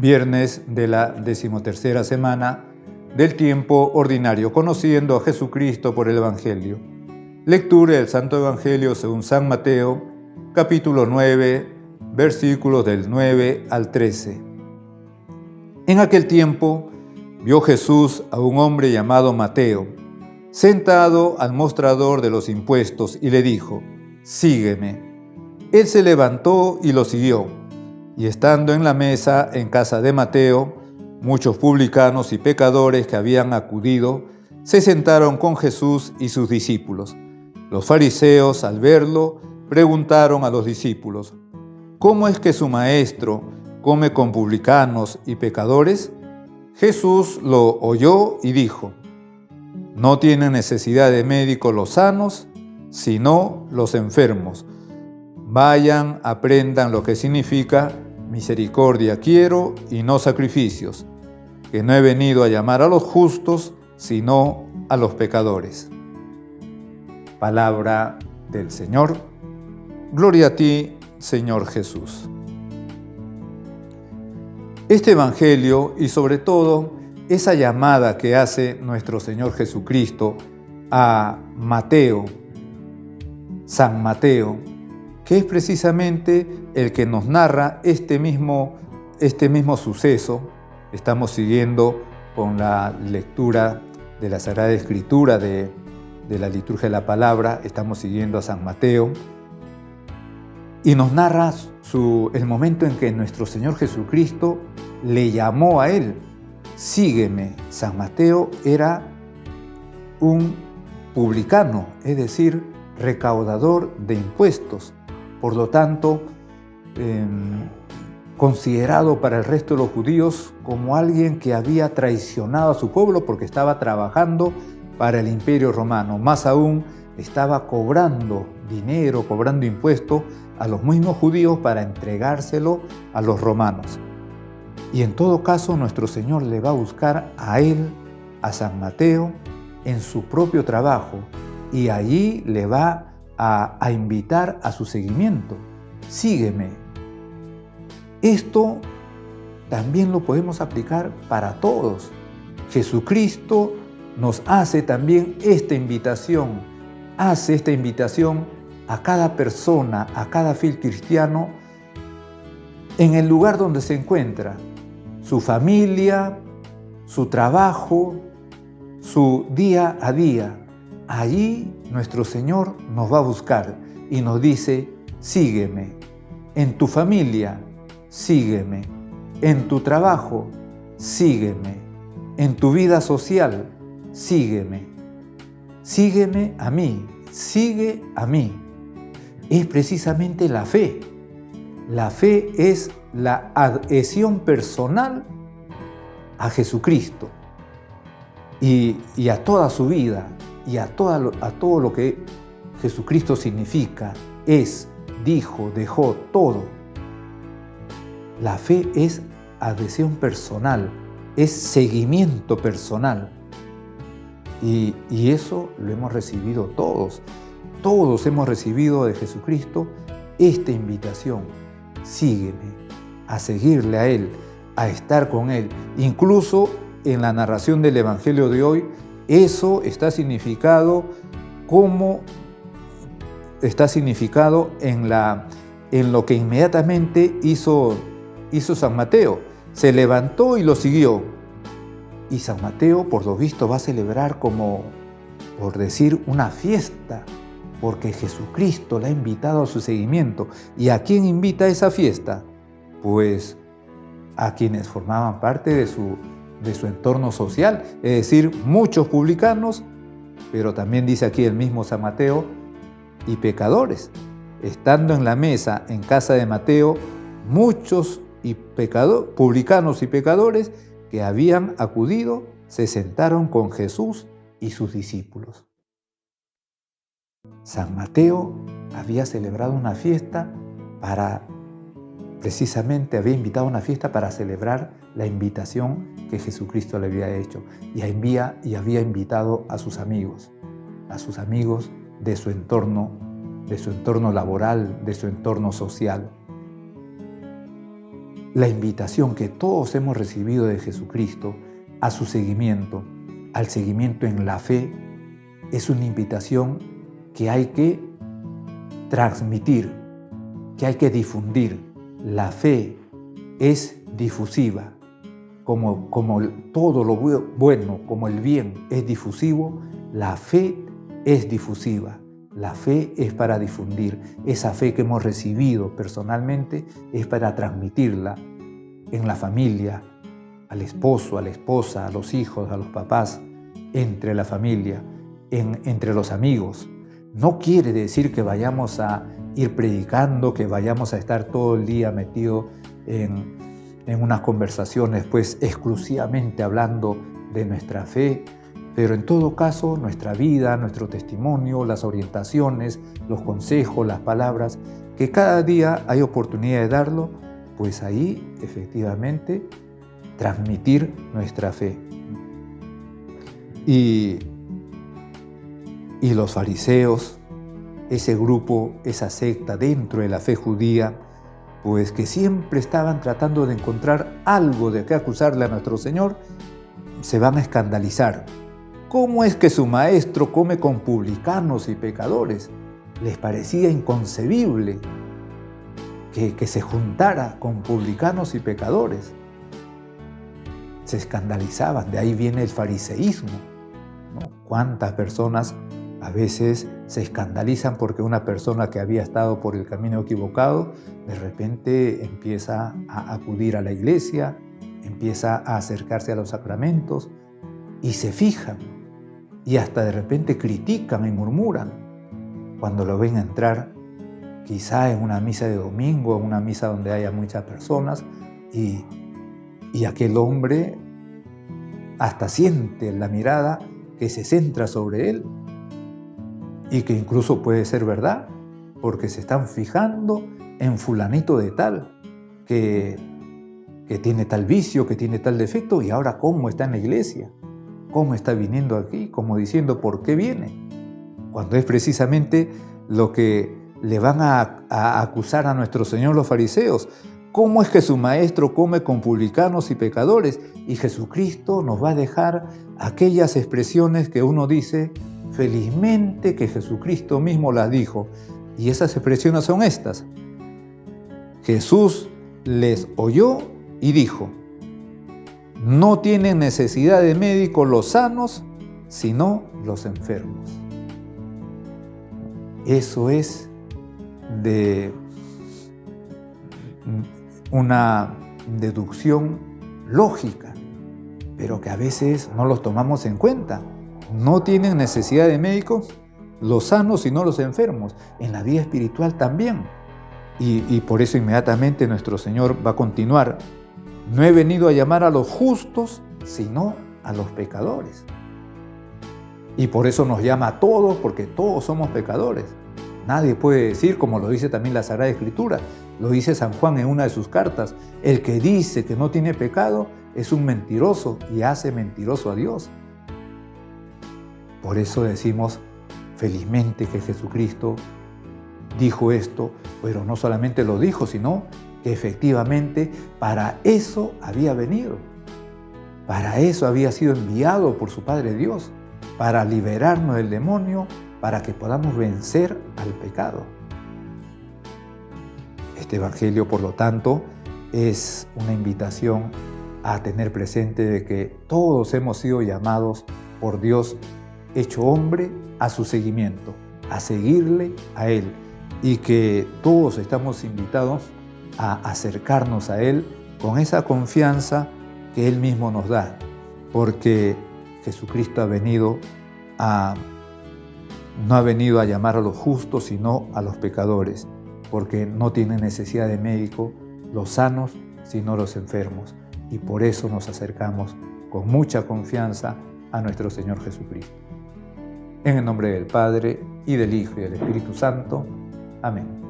Viernes de la 13ª semana del tiempo ordinario, conociendo a Jesucristo por el Evangelio. Lectura del Santo Evangelio según San Mateo, capítulo 9, versículos del 9 al 13. En aquel tiempo vio Jesús a un hombre llamado Mateo, sentado al mostrador de los impuestos, y le dijo: «Sígueme». Él se levantó y lo siguió. Y estando en la mesa en casa de Mateo, muchos publicanos y pecadores que habían acudido se sentaron con Jesús y sus discípulos. Los fariseos, al verlo, preguntaron a los discípulos: «¿Cómo es que su maestro come con publicanos y pecadores?». Jesús lo oyó y dijo: «No tienen necesidad de médico los sanos, sino los enfermos. Vayan, aprendan lo que significa misericordia quiero y no sacrificios, que no he venido a llamar a los justos, sino a los pecadores». Palabra del Señor. Gloria a ti, Señor Jesús. Este Evangelio, y sobre todo esa llamada que hace nuestro Señor Jesucristo a Mateo, San Mateo, que es precisamente el que nos narra este mismo suceso. Estamos siguiendo con la lectura de la Sagrada Escritura de la liturgia de la palabra, estamos siguiendo a San Mateo, y nos narra el momento en que nuestro Señor Jesucristo le llamó a él: «Sígueme». San Mateo era un publicano, es decir, recaudador de impuestos. Por lo tanto, considerado para el resto de los judíos como alguien que había traicionado a su pueblo porque estaba trabajando para el Imperio Romano. Más aún, estaba cobrando dinero, cobrando impuestos a los mismos judíos para entregárselo a los romanos. Y en todo caso, nuestro Señor le va a buscar a él, a San Mateo, en su propio trabajo, y allí le va a invitar a su seguimiento. «Sígueme». Esto también lo podemos aplicar para todos. Jesucristo nos hace también esta invitación, a cada persona, a cada fiel cristiano, en el lugar donde se encuentra, su familia, su trabajo, su día a día. Allí nuestro Señor nos va a buscar y nos dice: «Sígueme». En tu familia, sígueme. En tu trabajo, sígueme. En tu vida social, sígueme. Sígueme a mí, sigue a mí. Es precisamente la fe. La fe es la adhesión personal a Jesucristo y a toda su vida, y a todo lo que Jesucristo significa, es, dijo, dejó, todo. La fe es adhesión personal, es seguimiento personal. Y eso lo hemos recibido todos. Todos hemos recibido de Jesucristo esta invitación: sígueme, a seguirle a Él, a estar con Él. Incluso en la narración del Evangelio de hoy, eso está significado en lo que inmediatamente hizo San Mateo. Se levantó y lo siguió. Y San Mateo, por lo visto, va a celebrar, como por decir, una fiesta, porque Jesucristo le ha invitado a su seguimiento. ¿Y a quién invita a esa fiesta? Pues a quienes formaban parte de su entorno social, es decir, muchos publicanos, pero también dice aquí el mismo San Mateo, y pecadores. Estando en la mesa en casa de Mateo, muchos publicanos y pecadores que habían acudido se sentaron con Jesús y sus discípulos. San Mateo había celebrado una fiesta precisamente había invitado a una fiesta para celebrar la invitación que Jesucristo le había hecho, y había invitado a sus amigos de su entorno laboral, de su entorno social. la invitación que todos hemos recibido de Jesucristo a su seguimiento, al seguimiento en la fe, es una invitación que hay que transmitir, que hay que difundir. La fe es difusiva. Como todo lo bueno, como el bien es difusivo, la fe es difusiva. La fe es para difundir. Esa fe que hemos recibido personalmente es para transmitirla en la familia, al esposo, a la esposa, a los hijos, a los papás, entre la familia, entre los amigos. No quiere decir que vayamos a ir predicando, que vayamos a estar todo el día metidos en unas conversaciones, pues exclusivamente hablando de nuestra fe, pero en todo caso nuestra vida, nuestro testimonio, las orientaciones, los consejos, las palabras, que cada día hay oportunidad de darlo, pues ahí efectivamente transmitir nuestra fe. Y los fariseos, ese grupo, esa secta dentro de la fe judía, pues que siempre estaban tratando de encontrar algo de qué acusarle a nuestro Señor, se van a escandalizar. ¿Cómo es que su maestro come con publicanos y pecadores? Les parecía inconcebible que se juntara con publicanos y pecadores. Se escandalizaban, de ahí viene el fariseísmo, ¿no? ¿Cuántas personas a veces se escandalizan porque una persona que había estado por el camino equivocado de repente empieza a acudir a la iglesia, empieza a acercarse a los sacramentos y se fijan y hasta de repente critican y murmuran cuando lo ven entrar quizá en una misa de domingo, en una misa donde haya muchas personas y aquel hombre hasta siente la mirada que se centra sobre él y que incluso puede ser verdad, porque se están fijando en fulanito de tal, que tiene tal vicio, que tiene tal defecto, y ahora cómo está en la iglesia, cómo está viniendo aquí, como diciendo por qué viene, cuando es precisamente lo que le van a acusar a nuestro Señor los fariseos. ¿Cómo es que su maestro come con publicanos y pecadores? Y Jesucristo nos va a dejar aquellas expresiones que uno dice, felizmente que Jesucristo mismo las dijo. Y esas expresiones son estas. Jesús les oyó y dijo, no tienen necesidad de médico los sanos, sino los enfermos. Eso es de una deducción lógica, pero que a veces no los tomamos en cuenta. No tienen necesidad de médicos los sanos, sino los enfermos. En la vida espiritual también. Y por eso inmediatamente nuestro Señor va a continuar. No he venido a llamar a los justos, sino a los pecadores. Y por eso nos llama a todos, porque todos somos pecadores. Nadie puede decir, como lo dice también la Sagrada Escritura, lo dice San Juan en una de sus cartas, el que dice que no tiene pecado es un mentiroso y hace mentiroso a Dios. Por eso decimos, felizmente que Jesucristo dijo esto, pero no solamente lo dijo, sino que efectivamente para eso había venido. Para eso había sido enviado por su Padre Dios, para liberarnos del demonio, para que podamos vencer al pecado. Este Evangelio, por lo tanto, es una invitación a tener presente de que todos hemos sido llamados por Dios, hecho hombre, a su seguimiento, a seguirle a Él, y que todos estamos invitados a acercarnos a Él con esa confianza que Él mismo nos da, porque Jesucristo no ha venido a llamar a los justos, sino a los pecadores, porque no tienen necesidad de médico los sanos, sino los enfermos. Y por eso nos acercamos con mucha confianza a nuestro Señor Jesucristo. En el nombre del Padre, y del Hijo, y del Espíritu Santo. Amén.